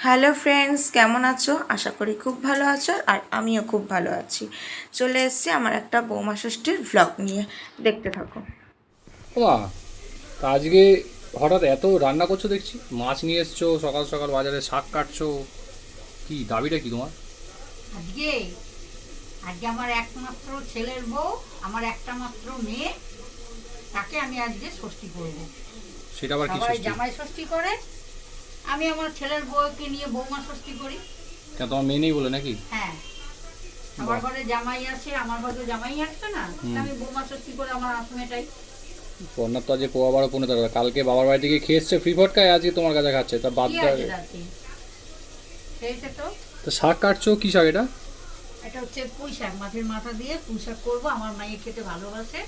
Hello friends, কেমন আছো? আশা করি খুব ভালো আছো আর আমিও খুব ভালো আছি। চলে এসেছি আমার একটা বৌমা ষষ্ঠীর ভ্লগ নিয়ে, দেখতে থাকো। ওমা, তা আজকে হঠাৎ এত রান্না করছো দেখছি। মাছ নিয়ে এসছো সকাল সকাল বাজারে, শাক কাটছো, কি দাবিটা কি তোমার? আজকে আজকে আমার একমাত্র ছেলের বউ, আমার একটা মাত্র মেয়ে, তাকে আমি আজকে ষষ্ঠী করব। সেটা আবার কি সবাই ষষ্ঠী? জামাই ষষ্ঠী করে, আমি আমার ছেলের বউকে নিয়ে বৌমা ষষ্ঠী করি। কেন, তোমার মেয়ে নেই বলে নাকি? হ্যাঁ, আমার ঘরে জামাই আছে, আমার ঘরে জামাই আসবে না, তা আমি বৌমা ষষ্ঠী করে আমার আত্মীয়টাই। বন্যার তো আজকে পোয়া 12-15 টাকা, কালকে বাবার বাড়ি থেকে খেয়ে এসছে ফ্রি ফটকায়, আজকে তোমার কাছে খাচ্ছে, তা বাদ কি দেয়। আছে তাতে? সেইটা তো, তো শাক কাটছো, কি শাক এটা? এটা হচ্ছে পুঁই শাক, মাছের মাথা দিয়ে পুঁই শাক করবো। আমার মেয়ে খেতে ভালোবাসে,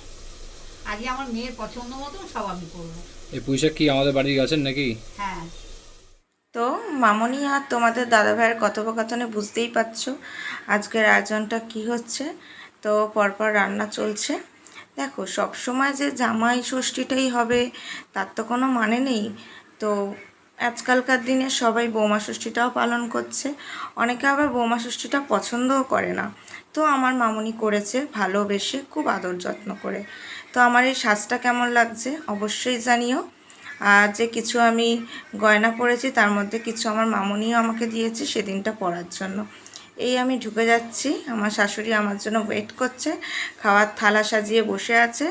আজকে আমার মেয়ের পছন্দ মতো সব আমি করবো। এই পুঁই শাক কি আমাদের বাড়ির গাছের নাকি? হ্যাঁ, তো মামনি আর তোমাদের দাদাভাইয়ের কথোপকথনে বুঝতেই পারছো আজকের আয়োজনটা কি হচ্ছে। তো পরপর রান্না চলছে। দেখো, সব সময় যে জামাই ষষ্ঠীটাই হবে তার তো কোনো মানে নেই। তো আজকালকার দিনে সবাই বৌমা ষষ্ঠীটাও পালন করছে, অনেকে আবার বৌমা ষষ্ঠীটা পছন্দও করে না। তো আমার মামনি করেছে ভালোবেসে, খুব আদর যত্ন করে। তো আমার এই সাজটা কেমন লাগছে অবশ্যই জানিও। আর যে কিছু আমি গয়না পরেছি তার মধ্যে কিছু আমার মামনিও আমাকে দিয়েছে সেদিনটা পরার জন্য। এই আমি ঢুকে যাচ্ছি, আমার শাশুড়ি আমার জন্য ওয়েট করছে, খাওয়ার থালা সাজিয়ে বসে আছে।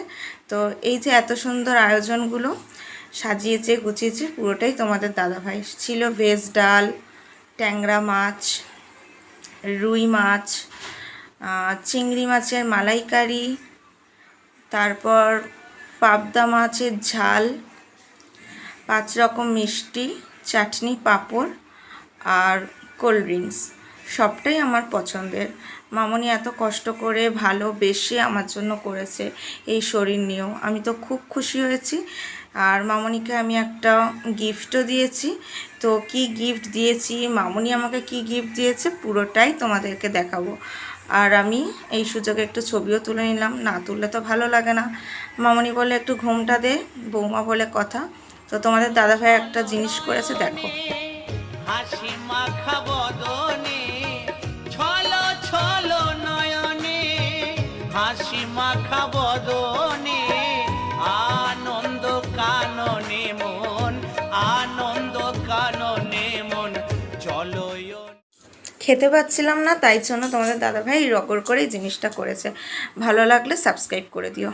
তো এই যে এত সুন্দর আয়োজনগুলো সাজিয়েছে গুছিয়েছে পুরোটাই তোমাদের দাদাভাই। ছিল ভেজ ডাল, ট্যাংরা মাছ, রুই মাছ, চিংড়ি মাছের মালাইকারি, তারপর পাবদা মাছের ঝাল, 5 রকম মিষ্টি, চাটনি, পাঁপড় আর কোল্ড ড্রিঙ্কস। সবটাই আমার পছন্দের। মামনি এত কষ্ট করে ভালোবেসে আমার জন্য করেছে এই শরীর নিয়েও, আমি তো খুব খুশি হয়েছি। আর মামনিকে আমি একটা গিফটও দিয়েছি। তো কি গিফট দিয়েছি, মামনি আমাকে কি গিফট দিয়েছে পুরোটাই তোমাদেরকে দেখাবো। আর আমি এই সুযোগে একটু ছবিও তুলে নিলাম, না তুললে তো ভালো লাগে না। মামনি বলে একটু ঘুমটা দে, বৌমা বলে কথা। তো তোমাদের দাদাভাই একটা জিনিস করেছে, দেখো। হাসি মাখা বদনে ছলো ছলো নয়নে, হাসি মাখা বদনে আনন্দ কাননে মন, আনন্দ কাননে মন, চলো। খেতে পাচ্ছিলাম না, তাই জন্য তোমাদের দাদাভাই রগড় করে এই জিনিসটা করেছে। ভালো লাগলে সাবস্ক্রাইব করে দিও।